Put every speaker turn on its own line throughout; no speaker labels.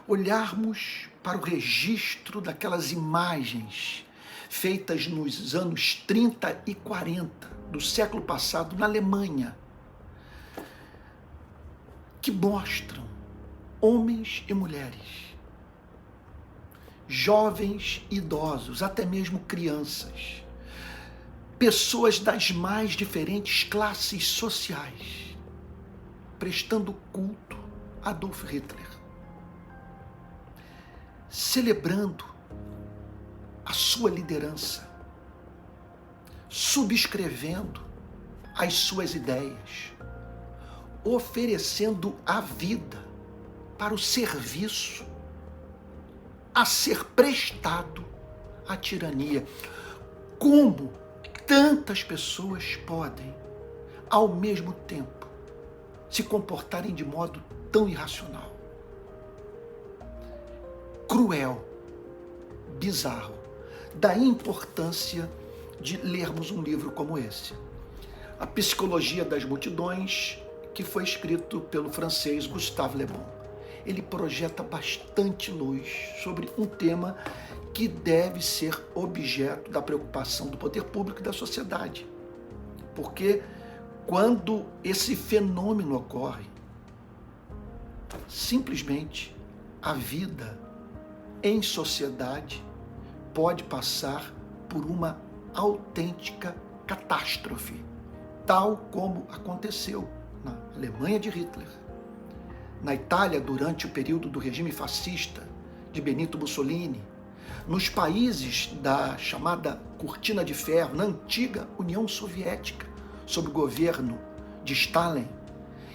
olharmos para o registro daquelas imagens feitas nos anos 30 e 40 do século passado na Alemanha, que mostram homens e mulheres, jovens e idosos, até mesmo crianças, pessoas das mais diferentes classes sociais, prestando culto a Adolf Hitler, celebrando a sua liderança, subscrevendo as suas ideias, oferecendo a vida para o serviço a ser prestado à tirania. Como tantas pessoas podem, ao mesmo tempo, se comportarem de modo tão irracional, cruel, bizarro? Daí a importância de lermos um livro como esse, A Psicologia das Multidões, que foi escrito pelo francês Gustave Le Bon. Ele projeta bastante luz sobre um tema que deve ser objeto da preocupação do poder público e da sociedade. Porque quando esse fenômeno ocorre, simplesmente a vida em sociedade pode passar por uma autêntica catástrofe, tal como aconteceu na Alemanha de Hitler, na Itália durante o período do regime fascista de Benito Mussolini, nos países da chamada Cortina de Ferro, na antiga União Soviética, sob o governo de Stalin,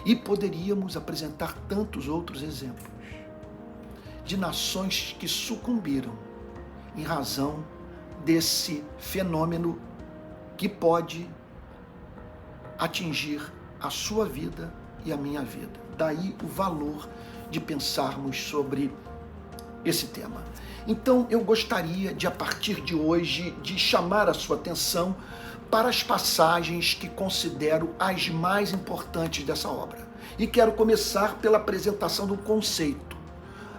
e poderíamos apresentar tantos outros exemplos de nações que sucumbiram em razão desse fenômeno que pode atingir a sua vida e a minha vida. Daí o valor de pensarmos sobre esse tema. Então eu gostaria de, a partir de hoje, de chamar a sua atenção para as passagens que considero as mais importantes dessa obra. E quero começar pela apresentação do conceito.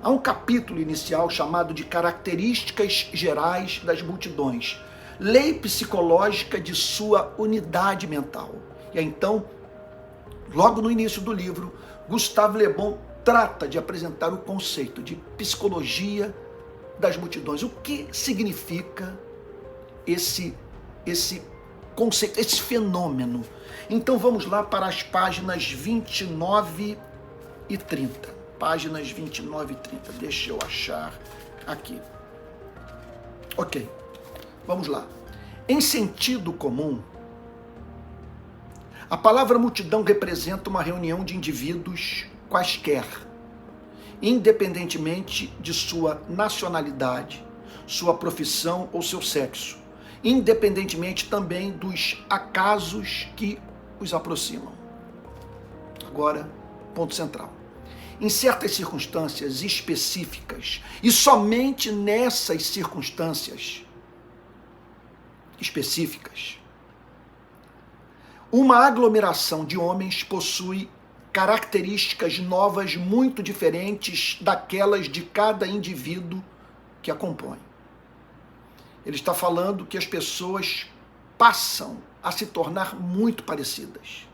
Há um capítulo inicial chamado de Características Gerais das Multidões, lei psicológica de sua unidade mental. E aí, então, logo no início do livro, Gustave Le Bon trata de apresentar o conceito de psicologia das multidões. O que significa esse conceito, esse fenômeno? Então vamos lá para as páginas 29 e 30. Páginas 29 e 30. Deixa eu achar aqui. Ok, vamos lá. Em sentido comum, a palavra multidão representa uma reunião de indivíduos quaisquer, independentemente de sua nacionalidade, sua profissão ou seu sexo, independentemente também dos acasos que os aproximam. Agora, ponto central. Em certas circunstâncias específicas, e somente nessas circunstâncias específicas, uma aglomeração de homens possui características novas muito diferentes daquelas de cada indivíduo que a compõe. Ele está falando que as pessoas passam a se tornar muito parecidas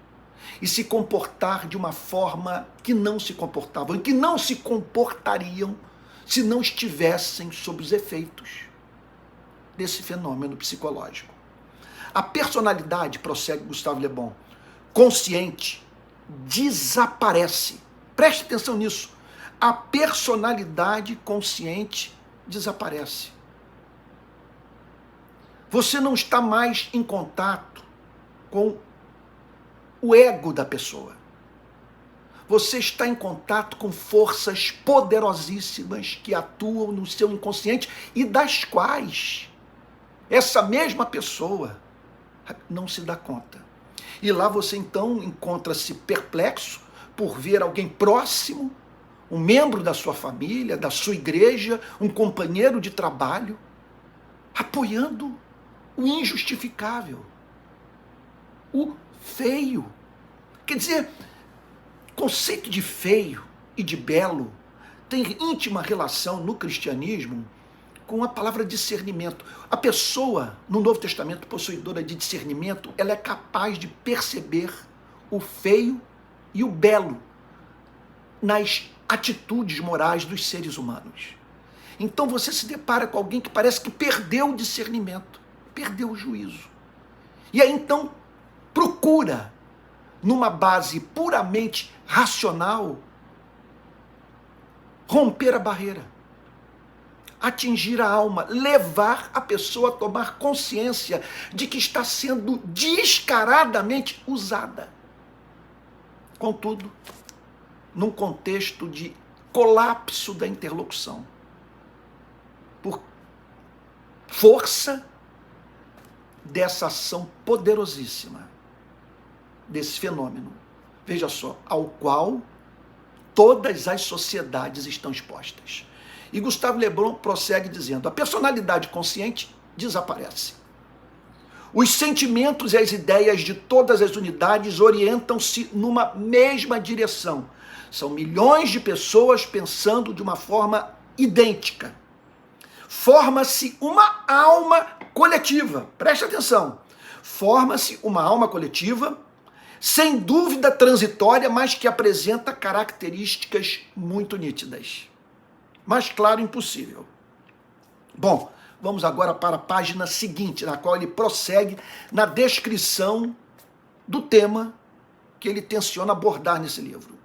e se comportar de uma forma que não se comportavam e que não se comportariam se não estivessem sob os efeitos desse fenômeno psicológico. A personalidade, prossegue Gustave Le Bon, consciente, desaparece. Preste atenção nisso. A personalidade consciente desaparece. Você não está mais em contato com o ego da pessoa. Você está em contato com forças poderosíssimas que atuam no seu inconsciente e das quais essa mesma pessoa não se dá conta. E lá você então encontra-se perplexo por ver alguém próximo, um membro da sua família, da sua igreja, um companheiro de trabalho, apoiando o injustificável, o feio. Quer dizer, o conceito de feio e de belo tem íntima relação no cristianismo com a palavra discernimento. A pessoa, no Novo Testamento, possuidora de discernimento, ela é capaz de perceber o feio e o belo nas atitudes morais dos seres humanos. Então você se depara com alguém que parece que perdeu o discernimento, perdeu o juízo. E aí então procura, numa base puramente racional, romper a barreira, atingir a alma, levar a pessoa a tomar consciência de que está sendo descaradamente usada. Contudo, num contexto de colapso da interlocução, por força dessa ação poderosíssima, desse fenômeno, veja só, ao qual todas as sociedades estão expostas. E Gustave Le Bon prossegue dizendo: a personalidade consciente desaparece. Os sentimentos e as ideias de todas as unidades orientam-se numa mesma direção. São milhões de pessoas pensando de uma forma idêntica. Forma-se uma alma coletiva. Preste atenção. Forma-se uma alma coletiva, sem dúvida transitória, mas que apresenta características muito nítidas. Mais claro, impossível. Bom, vamos agora para a página seguinte, na qual ele prossegue na descrição do tema que ele tenciona abordar nesse livro.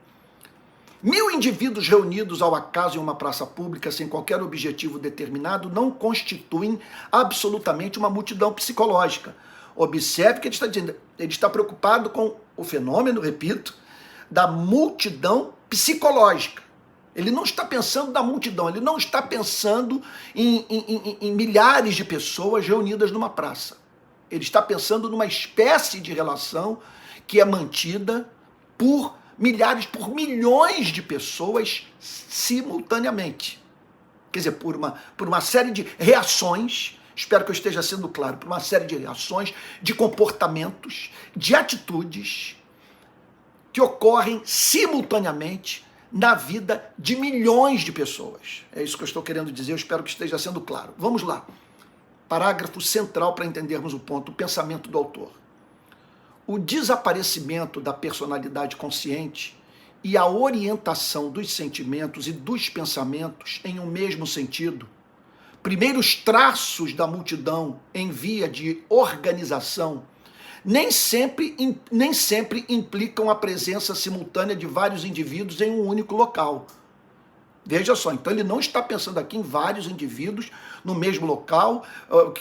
1000 indivíduos reunidos ao acaso em uma praça pública sem qualquer objetivo determinado não constituem absolutamente uma multidão psicológica. Observe que ele está dizendo, ele está preocupado com o fenômeno, repito, da multidão psicológica. Ele não está pensando na multidão, ele não está pensando em milhares de pessoas reunidas numa praça. Ele está pensando numa espécie de relação que é mantida por milhares, por milhões de pessoas simultaneamente. Quer dizer, por uma série de reações, espero que eu esteja sendo claro, por uma série de reações, de comportamentos, de atitudes que ocorrem simultaneamente na vida de milhões de pessoas. É isso que eu estou querendo dizer, eu espero que esteja sendo claro. Vamos lá. Parágrafo central para entendermos o ponto, o pensamento do autor. O desaparecimento da personalidade consciente e a orientação dos sentimentos e dos pensamentos em um mesmo sentido, primeiros traços da multidão em via de organização, nem sempre implicam a presença simultânea de vários indivíduos em um único local. Veja só, então ele não está pensando aqui em vários indivíduos no mesmo local,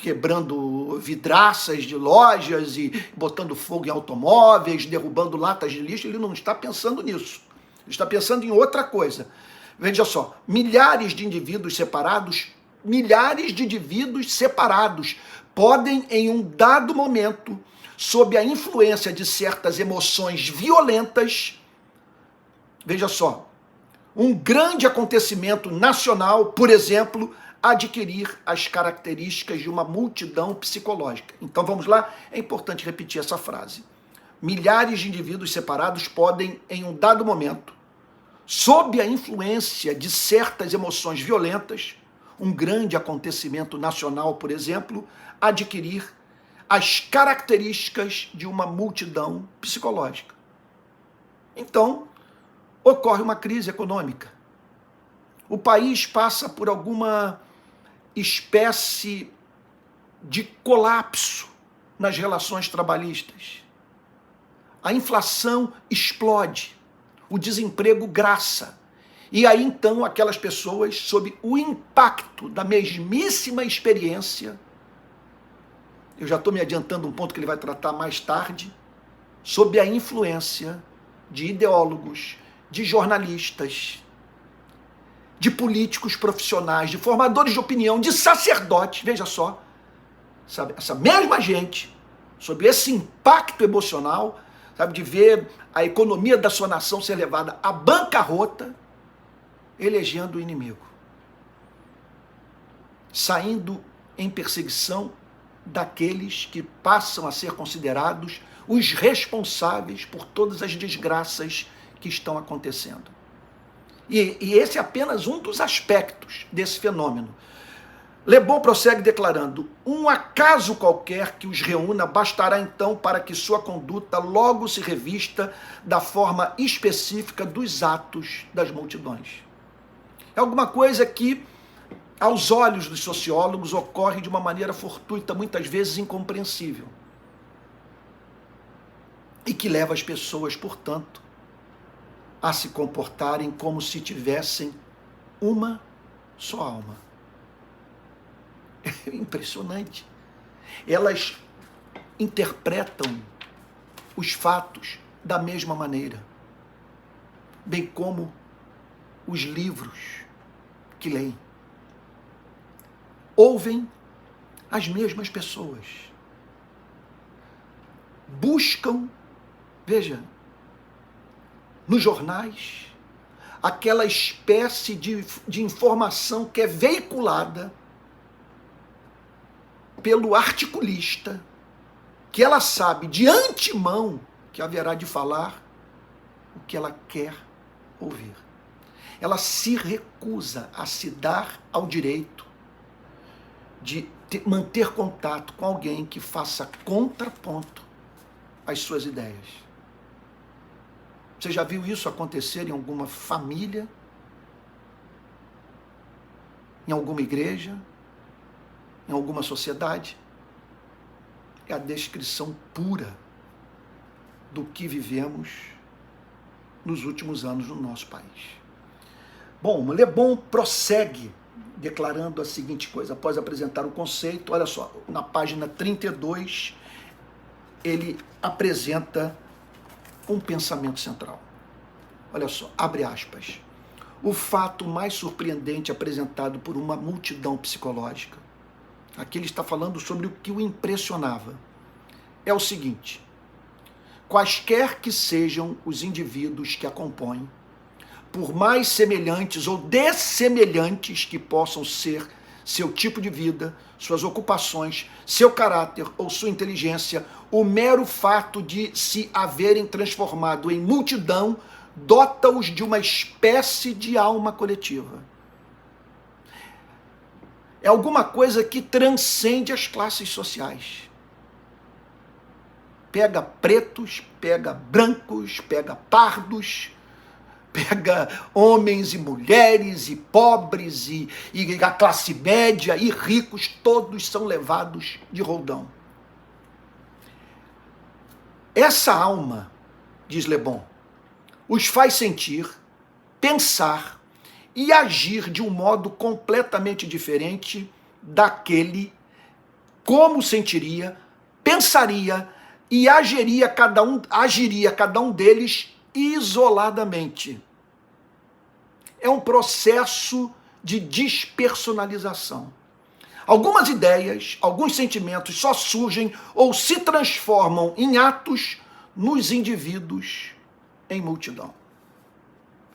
quebrando vidraças de lojas e botando fogo em automóveis, derrubando latas de lixo. Ele não está pensando nisso. Ele está pensando em outra coisa. Veja só, milhares de indivíduos separados podem, em um dado momento, sob a influência de certas emoções violentas, veja só, um grande acontecimento nacional, por exemplo, adquirir as características de uma multidão psicológica. Então vamos lá, é importante repetir essa frase. Milhares de indivíduos separados podem, em um dado momento, sob a influência de certas emoções violentas, um grande acontecimento nacional, por exemplo, adquirir as características de uma multidão psicológica. Então, ocorre uma crise econômica. O país passa por alguma espécie de colapso nas relações trabalhistas. A inflação explode, o desemprego graça. E aí, então, aquelas pessoas, sob o impacto da mesmíssima experiência, eu já estou me adiantando um ponto que ele vai tratar mais tarde, sob a influência de ideólogos, de jornalistas, de políticos profissionais, de formadores de opinião, de sacerdotes, veja só, sabe, essa mesma gente, sob esse impacto emocional, sabe, de ver a economia da sua nação ser levada à bancarrota, elegendo o inimigo, saindo em perseguição daqueles que passam a ser considerados os responsáveis por todas as desgraças que estão acontecendo. E esse é apenas um dos aspectos desse fenômeno. Le Bon prossegue declarando: um acaso qualquer que os reúna bastará então para que sua conduta logo se revista da forma específica dos atos das multidões. É alguma coisa que, aos olhos dos sociólogos, ocorre de uma maneira fortuita, muitas vezes incompreensível. E que leva as pessoas, portanto, a se comportarem como se tivessem uma só alma. É impressionante. Elas interpretam os fatos da mesma maneira, bem como os livros que leem. Ouvem as mesmas pessoas. Buscam, veja, nos jornais, aquela espécie de informação que é veiculada pelo articulista, que ela sabe de antemão que haverá de falar o que ela quer ouvir. Ela se recusa a se dar ao direito de manter contato com alguém que faça contraponto às suas ideias. Você já viu isso acontecer em alguma família? Em alguma igreja? Em alguma sociedade? É a descrição pura do que vivemos nos últimos anos no nosso país. Bom, Le Bon prossegue declarando a seguinte coisa, após apresentar o conceito, olha só, na página 32, ele apresenta um pensamento central. Olha só, abre aspas. O fato mais surpreendente apresentado por uma multidão psicológica, aqui ele está falando sobre o que o impressionava, é o seguinte: quaisquer que sejam os indivíduos que a compõem, por mais semelhantes ou dessemelhantes que possam ser seu tipo de vida, suas ocupações, seu caráter ou sua inteligência, o mero fato de se haverem transformado em multidão dota-os de uma espécie de alma coletiva. É alguma coisa que transcende as classes sociais. Pega pretos, pega brancos, pega pardos, pega homens e mulheres, e pobres, e a classe média, e ricos, todos são levados de roldão. Essa alma, diz Le Bon, os faz sentir, pensar e agir de um modo completamente diferente daquele como sentiria, pensaria e agiria cada um deles isoladamente. É um processo de despersonalização. Algumas ideias, alguns sentimentos só surgem ou se transformam em atos nos indivíduos em multidão.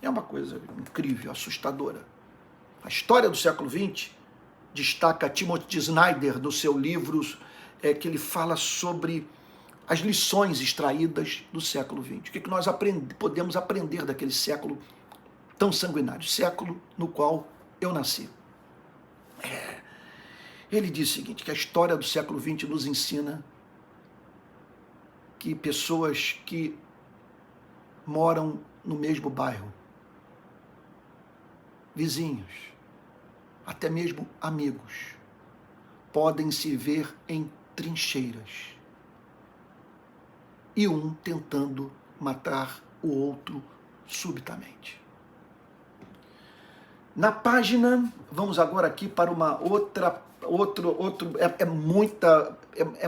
É uma coisa incrível, assustadora. A história do século XX destaca Timothy Snyder no seu livro que ele fala sobre as lições extraídas do século XX. O que nós podemos aprender daquele século tão sanguinário, século no qual eu nasci. Ele diz o seguinte, que a história do século XX nos ensina que pessoas que moram no mesmo bairro, vizinhos, até mesmo amigos, podem se ver em trincheiras e um tentando matar o outro subitamente. Na página, vamos agora aqui para uma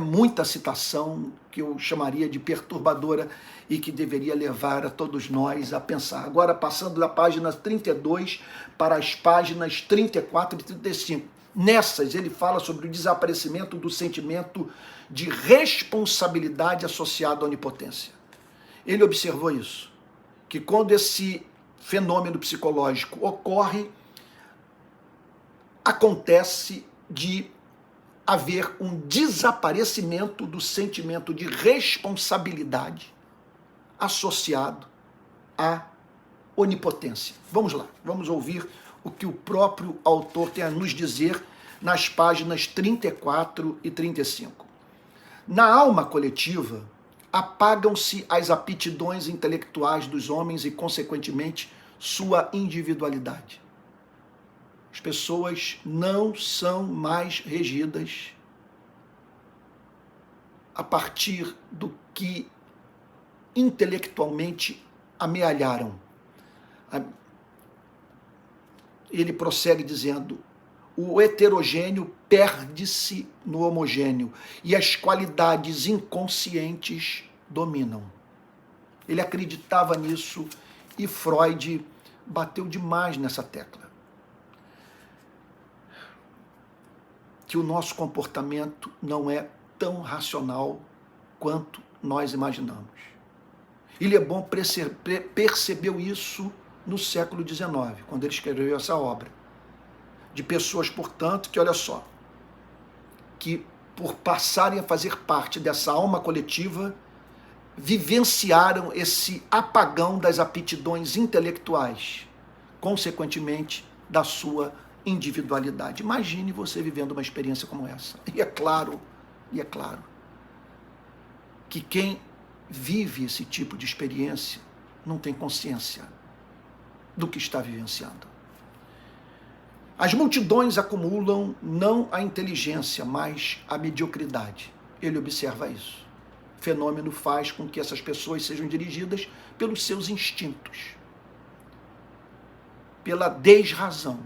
muita citação que eu chamaria de perturbadora e que deveria levar a todos nós a pensar. Agora, passando da página 32 para as páginas 34 e 35. Nessas, ele fala sobre o desaparecimento do sentimento de responsabilidade associado à onipotência. Ele observou isso, que quando esse fenômeno psicológico ocorre, acontece de haver um desaparecimento do sentimento de responsabilidade associado à onipotência. Vamos lá, vamos ouvir o que o próprio autor tem a nos dizer nas páginas 34 e 35. Na alma coletiva, apagam-se as aptidões intelectuais dos homens e, consequentemente, sua individualidade. As pessoas não são mais regidas a partir do que intelectualmente amealharam. Ele prossegue dizendo: o heterogêneo perde-se no homogêneo e as qualidades inconscientes dominam. Ele acreditava nisso e Freud bateu demais nessa tecla. Que o nosso comportamento não é tão racional quanto nós imaginamos. E Le Bon percebeu isso no século XIX, quando ele escreveu essa obra. De pessoas, portanto, que, olha só, que por passarem a fazer parte dessa alma coletiva, vivenciaram esse apagão das aptidões intelectuais, consequentemente, da sua individualidade. Imagine você vivendo uma experiência como essa. E é claro que quem vive esse tipo de experiência não tem consciência do que está vivenciando. As multidões acumulam não a inteligência, mas a mediocridade. Ele observa isso. O fenômeno faz com que essas pessoas sejam dirigidas pelos seus instintos, pela desrazão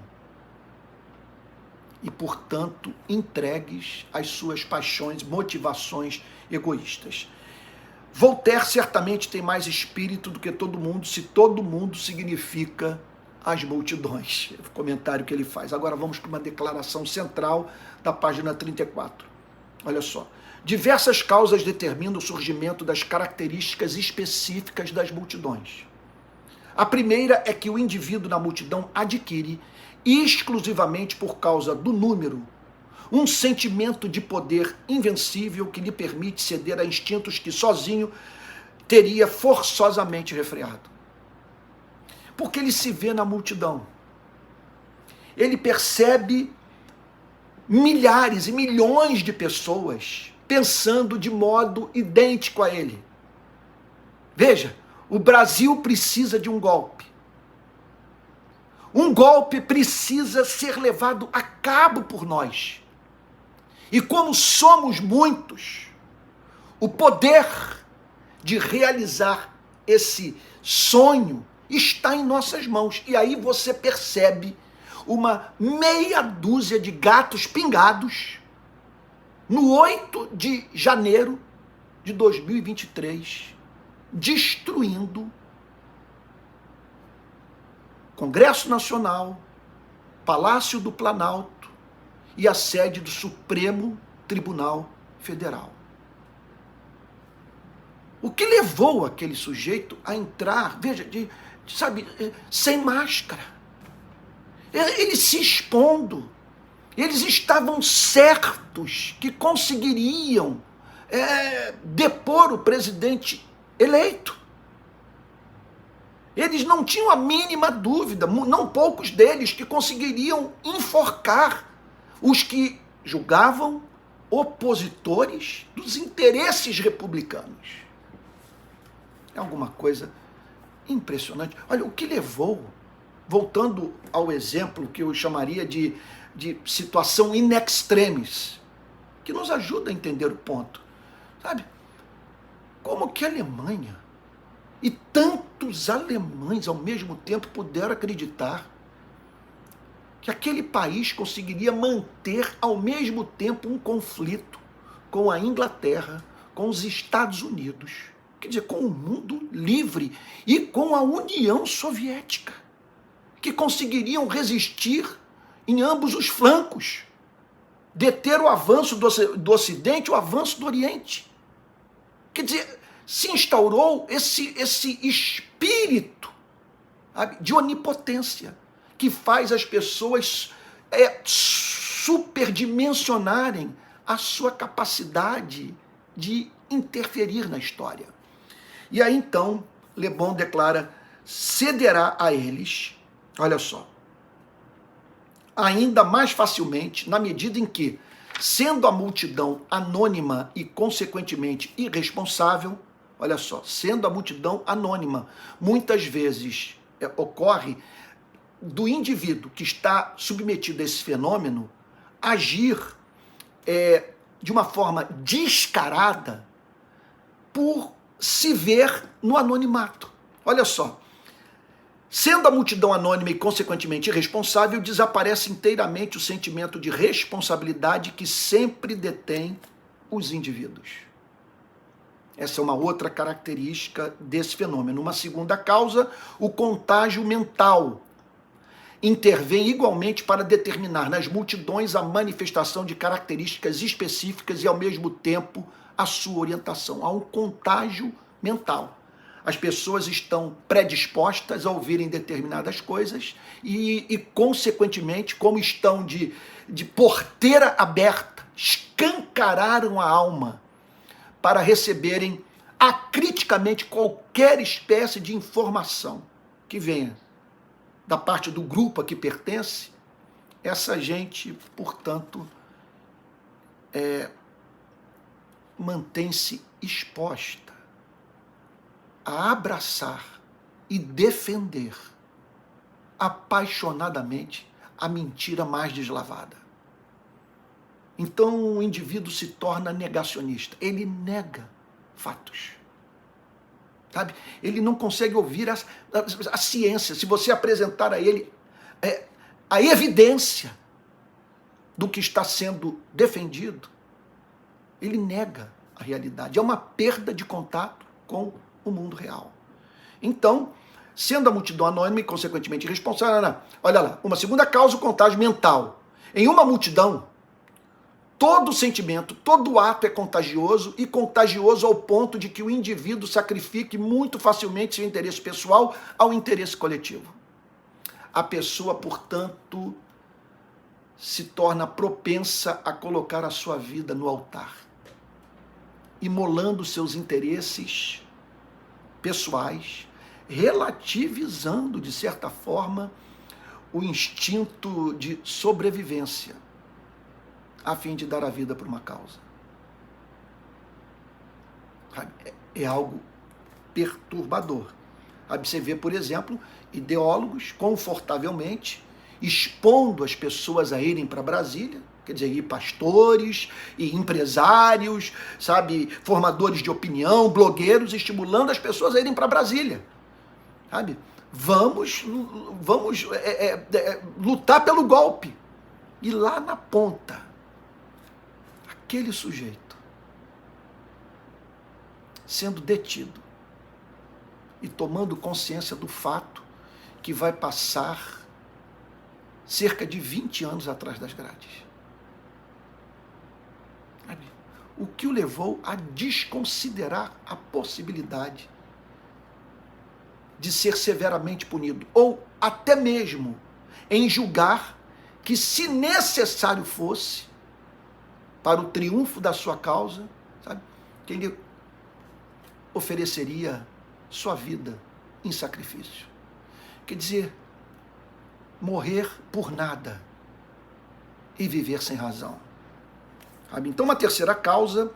e, portanto, entregues às suas paixões, motivações egoístas. Voltaire certamente tem mais espírito do que todo mundo, se todo mundo significa as multidões. O comentário que ele faz. Agora vamos para uma declaração central da página 34. Olha só. Diversas causas determinam o surgimento das características específicas das multidões. A primeira é que o indivíduo na multidão adquire, exclusivamente por causa do número, um sentimento de poder invencível que lhe permite ceder a instintos que sozinho teria forçosamente refreado. Porque ele se vê na multidão. Ele percebe milhares e milhões de pessoas pensando de modo idêntico a ele. Veja, o Brasil precisa de um golpe. Um golpe precisa ser levado a cabo por nós. E como somos muitos, o poder de realizar esse sonho está em nossas mãos. E aí você percebe uma meia dúzia de gatos pingados no 8 de janeiro de 2023, destruindo Congresso Nacional, Palácio do Planalto e a sede do Supremo Tribunal Federal. O que levou aquele sujeito a entrar, veja, sem máscara. Ele se expondo. Eles estavam certos que conseguiriam depor o presidente eleito. Eles não tinham a mínima dúvida, não poucos deles, que conseguiriam enforcar os que julgavam opositores dos interesses republicanos. É alguma coisa impressionante. Olha, o que levou, voltando ao exemplo que eu chamaria de situação in extremis, que nos ajuda a entender o ponto. Sabe? Como que a Alemanha e tantos alemães ao mesmo tempo puderam acreditar que aquele país conseguiria manter ao mesmo tempo um conflito com a Inglaterra, com os Estados Unidos, quer dizer, com o mundo livre e com a União Soviética, que conseguiriam resistir em ambos os flancos, deter o avanço do Ocidente, o avanço do Oriente. Quer dizer, se instaurou esse espírito, sabe, de onipotência, que faz as pessoas superdimensionarem a sua capacidade de interferir na história. E aí então, Le Bon declara: cederá a eles, olha só, ainda mais facilmente, na medida em que, sendo a multidão anônima e, consequentemente, irresponsável, olha só, sendo a multidão anônima, muitas vezes ocorre do indivíduo que está submetido a esse fenômeno agir de uma forma descarada por se ver no anonimato. Olha só, sendo a multidão anônima e, consequentemente, irresponsável, desaparece inteiramente o sentimento de responsabilidade que sempre detém os indivíduos. Essa é uma outra característica desse fenômeno. Uma segunda causa, o contágio mental. Intervém igualmente para determinar nas multidões a manifestação de características específicas e, ao mesmo tempo, a sua orientação. Há um contágio mental. As pessoas estão predispostas a ouvirem determinadas coisas e consequentemente, como estão de porteira aberta, escancararam a alma para receberem acriticamente qualquer espécie de informação que venha da parte do grupo a que pertence. Essa gente, portanto, mantém-se exposta a abraçar e defender apaixonadamente a mentira mais deslavada. Então o indivíduo se torna negacionista. Ele nega fatos. Sabe? Ele não consegue ouvir a ciência. Se você apresentar a ele a evidência do que está sendo defendido, ele nega a realidade. É uma perda de contato com o mundo real. Então, sendo a multidão anônima e, consequentemente, irresponsável, olha lá, uma segunda causa, o contágio mental. Em uma multidão, todo sentimento, todo ato é contagioso e contagioso ao ponto de que o indivíduo sacrifique muito facilmente seu interesse pessoal ao interesse coletivo. A pessoa, portanto, se torna propensa a colocar a sua vida no altar, imolando seus interesses pessoais, relativizando, de certa forma, o instinto de sobrevivência, a fim de dar a vida por uma causa. É algo perturbador. Você vê, por exemplo, ideólogos confortavelmente expondo as pessoas a irem para Brasília, quer dizer, ir pastores e empresários, sabe, formadores de opinião, blogueiros, estimulando as pessoas a irem para Brasília, sabe? Vamos lutar pelo golpe. E lá na ponta, aquele sujeito sendo detido e tomando consciência do fato que vai passar cerca de 20 anos atrás das grades. O que o levou a desconsiderar a possibilidade de ser severamente punido, ou até mesmo em julgar que, se necessário fosse, para o triunfo da sua causa, sabe, que ele ofereceria sua vida em sacrifício. Quer dizer, morrer por nada e viver sem razão. Sabe? Então, uma terceira causa,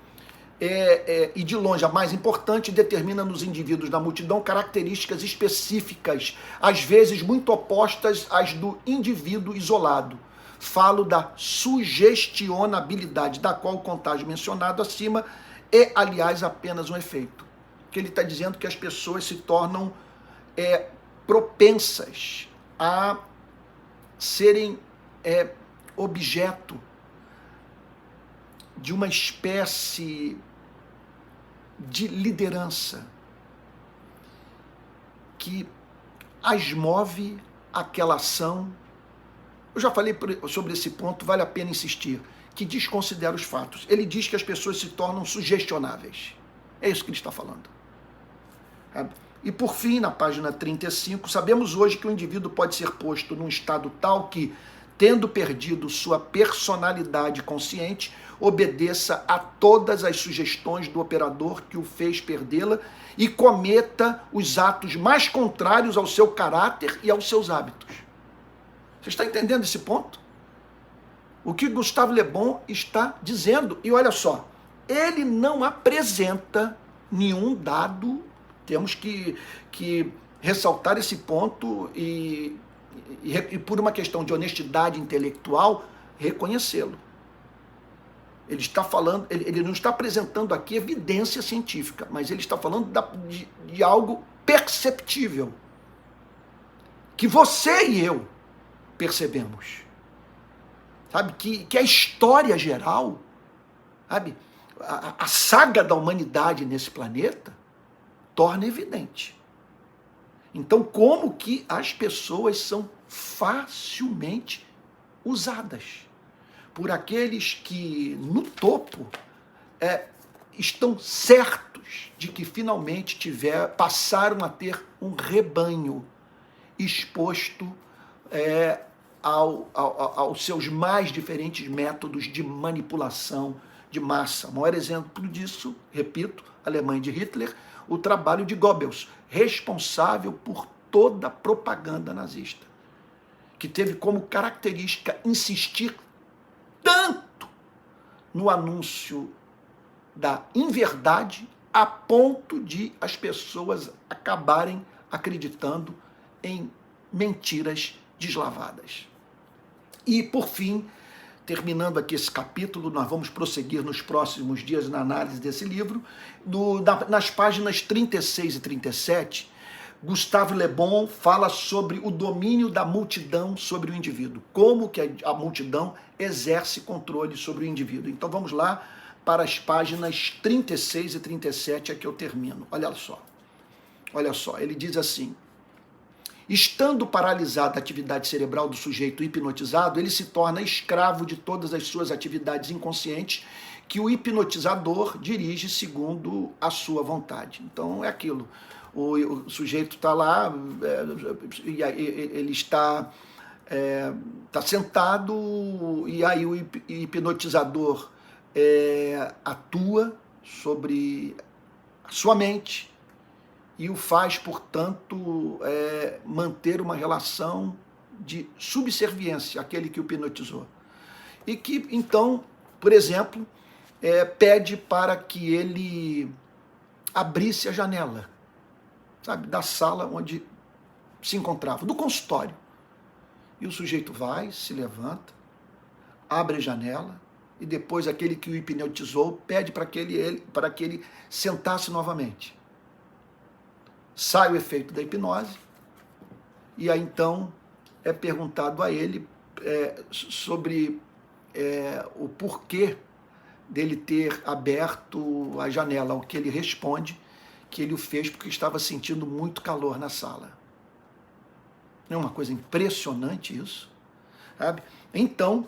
e de longe a mais importante, determina nos indivíduos da multidão características específicas, às vezes muito opostas às do indivíduo isolado. Falo da sugestionabilidade, da qual o contágio mencionado acima é, aliás, apenas um efeito. Que ele está dizendo que as pessoas se tornam propensas a serem objeto de uma espécie de liderança que as move àquela ação. Eu já falei sobre esse ponto, vale a pena insistir, que desconsidera os fatos. Ele diz que as pessoas se tornam sugestionáveis. É isso que ele está falando. E por fim, na página 35, sabemos hoje que o indivíduo pode ser posto num estado tal que, tendo perdido sua personalidade consciente, obedeça a todas as sugestões do operador que o fez perdê-la e cometa os atos mais contrários ao seu caráter e aos seus hábitos. Você está entendendo esse ponto? O que Gustave Le Bon está dizendo, e olha só, ele não apresenta nenhum dado, temos que ressaltar esse ponto e por uma questão de honestidade intelectual, reconhecê-lo. Ele está falando, ele não está apresentando aqui evidência científica, mas ele está falando de algo perceptível, que você e eu percebemos. Sabe, que a história geral, sabe, a saga da humanidade nesse planeta torna evidente. Então, como que as pessoas são facilmente usadas por aqueles que, no topo, estão certos de que finalmente passaram a ter um rebanho exposto aos seus mais diferentes métodos de manipulação de massa. O maior exemplo disso, repito, a Alemanha de Hitler, o trabalho de Goebbels, responsável por toda a propaganda nazista, que teve como característica insistir tanto no anúncio da inverdade a ponto de as pessoas acabarem acreditando em mentiras deslavadas. E, por fim, terminando aqui esse capítulo, nós vamos prosseguir nos próximos dias na análise desse livro, nas páginas 36 e 37, Gustave Le Bon fala sobre o domínio da multidão sobre o indivíduo, como que a multidão exerce controle sobre o indivíduo. Então vamos lá para as páginas 36 e 37, é que eu termino. Olha só, ele diz assim: estando paralisada a atividade cerebral do sujeito hipnotizado, ele se torna escravo de todas as suas atividades inconscientes que o hipnotizador dirige segundo a sua vontade. Então é aquilo, o sujeito está lá, ele está sentado, e aí o hipnotizador atua sobre a sua mente, e o faz, portanto, manter uma relação de subserviência àquele que o hipnotizou. E que, então, por exemplo, pede para que ele abrisse a janela, sabe, da sala onde se encontrava, do consultório. E o sujeito vai, se levanta, abre a janela, e depois aquele que o hipnotizou pede para que ele sentasse novamente. Sai o efeito da hipnose, e aí então é perguntado a ele sobre o porquê dele ter aberto a janela, ao que ele responde que ele o fez porque estava sentindo muito calor na sala. Não é uma coisa impressionante isso? Sabe? Então,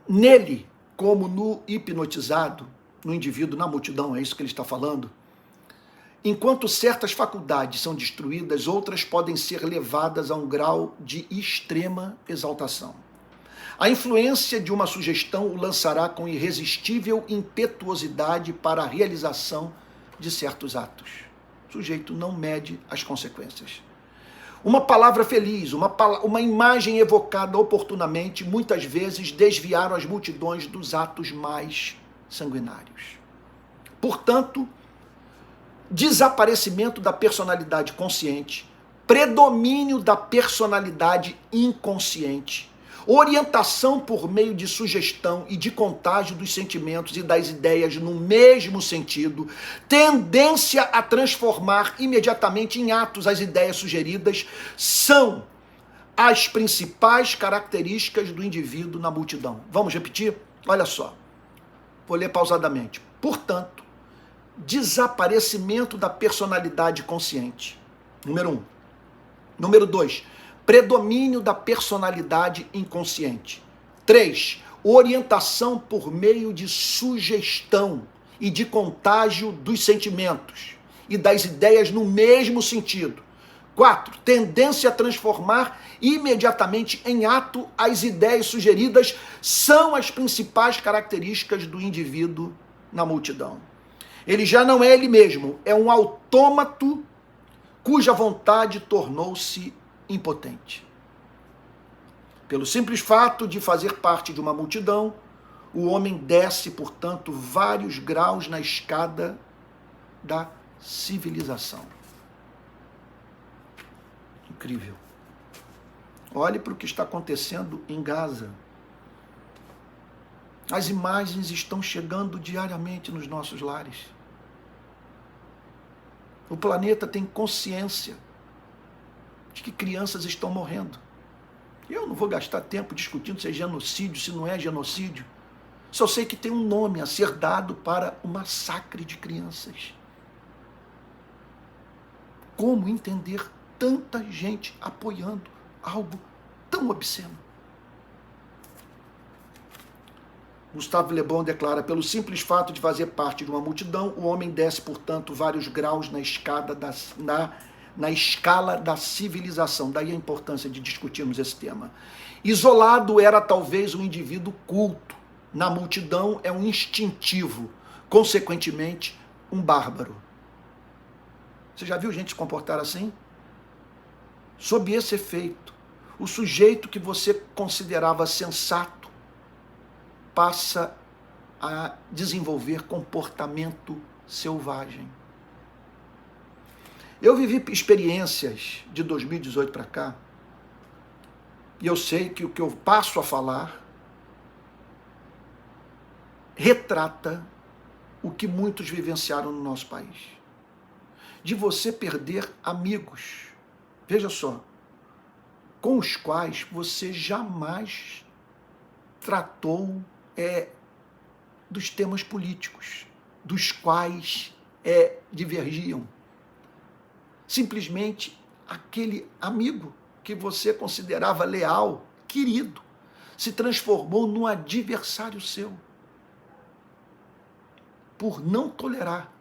nele, como no hipnotizado, no indivíduo, na multidão, é isso que ele está falando, enquanto certas faculdades são destruídas, outras podem ser levadas a um grau de extrema exaltação. A influência de uma sugestão o lançará com irresistível impetuosidade para a realização de certos atos. O sujeito não mede as consequências. Uma palavra feliz, uma imagem evocada oportunamente, muitas vezes desviaram as multidões dos atos mais sanguinários. Portanto, desaparecimento da personalidade consciente, predomínio da personalidade inconsciente, orientação por meio de sugestão e de contágio dos sentimentos e das ideias no mesmo sentido, tendência a transformar imediatamente em atos as ideias sugeridas, são as principais características do indivíduo na multidão. Vamos repetir? Olha só. Vou ler pausadamente. Portanto, desaparecimento da personalidade consciente. Número 1. Número 2. Predomínio da personalidade inconsciente. 3. Orientação por meio de sugestão e de contágio dos sentimentos e das ideias no mesmo sentido. 4. Tendência a transformar imediatamente em ato as ideias sugeridas são as principais características do indivíduo na multidão. Ele já não é ele mesmo, é um autômato cuja vontade tornou-se impotente. Pelo simples fato de fazer parte de uma multidão, o homem desce, portanto, vários graus na escada da civilização. Incrível. Olhe para o que está acontecendo em Gaza. As imagens estão chegando diariamente nos nossos lares. O planeta tem consciência de que crianças estão morrendo. Eu não vou gastar tempo discutindo se é genocídio, se não é genocídio. Só sei que tem um nome a ser dado para o massacre de crianças. Como entender tanta gente apoiando algo tão obsceno? Gustave Le Bon declara: pelo simples fato de fazer parte de uma multidão, o homem desce, portanto, vários graus na escala da civilização. Daí a importância de discutirmos esse tema. Isolado era talvez um indivíduo culto. Na multidão é um instintivo, consequentemente, um bárbaro. Você já viu gente se comportar assim? Sob esse efeito, o sujeito que você considerava sensato passa a desenvolver comportamento selvagem. Eu vivi experiências de 2018 para cá, e eu sei que o que eu passo a falar retrata o que muitos vivenciaram no nosso país. De você perder amigos, veja só, com os quais você jamais tratou dos temas políticos, dos quais divergiam. Simplesmente aquele amigo que você considerava leal, querido, se transformou num adversário seu, por não tolerar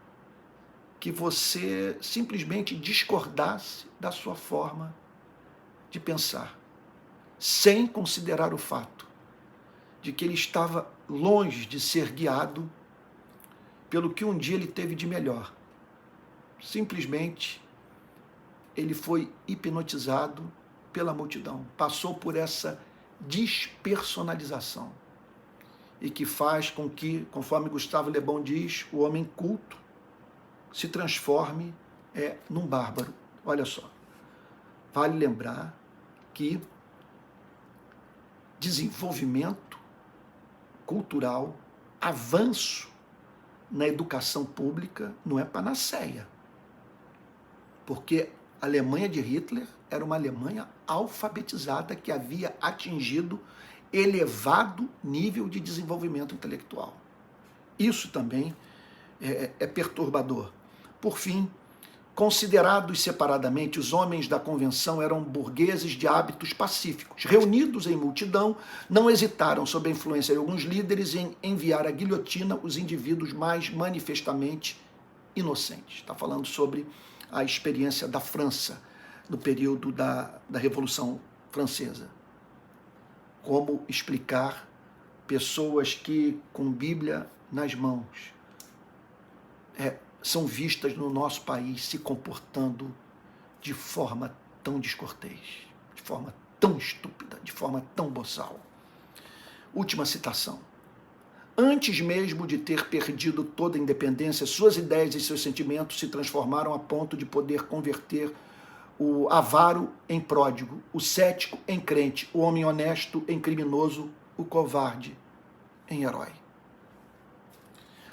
que você simplesmente discordasse da sua forma de pensar, sem considerar o fato de que ele estava longe de ser guiado pelo que um dia ele teve de melhor. Simplesmente ele foi hipnotizado pela multidão, passou por essa despersonalização, e que faz com que, conforme Gustave Le Bon diz, o homem culto se transforme num bárbaro. Olha só, vale lembrar que desenvolvimento cultural, avanço na educação pública não é panaceia, porque a Alemanha de Hitler era uma Alemanha alfabetizada que havia atingido elevado nível de desenvolvimento intelectual. Isso também é perturbador. Por fim, considerados separadamente, os homens da convenção eram burgueses de hábitos pacíficos. Reunidos em multidão, não hesitaram, sob a influência de alguns líderes, em enviar à guilhotina os indivíduos mais manifestamente inocentes. Está falando sobre a experiência da França no período da Revolução Francesa. Como explicar pessoas que, com Bíblia nas mãos, são vistas no nosso país se comportando de forma tão descortês, de forma tão estúpida, de forma tão boçal. Última citação. Antes mesmo de ter perdido toda a independência, suas ideias e seus sentimentos se transformaram a ponto de poder converter o avaro em pródigo, o cético em crente, o homem honesto em criminoso, o covarde em herói.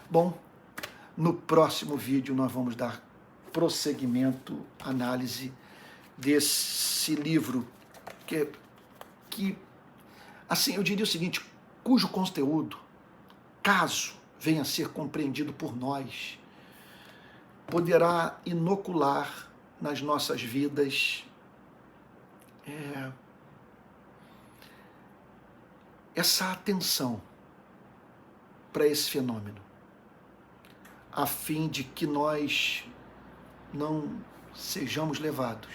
Bom, no próximo vídeo nós vamos dar prosseguimento, análise desse livro que assim, eu diria o seguinte, cujo conteúdo, caso venha a ser compreendido por nós, poderá inocular nas nossas vidas essa atenção para esse fenômeno, a fim de que nós não sejamos levados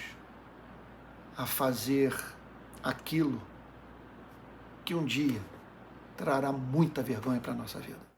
a fazer aquilo que um dia trará muita vergonha para a nossa vida.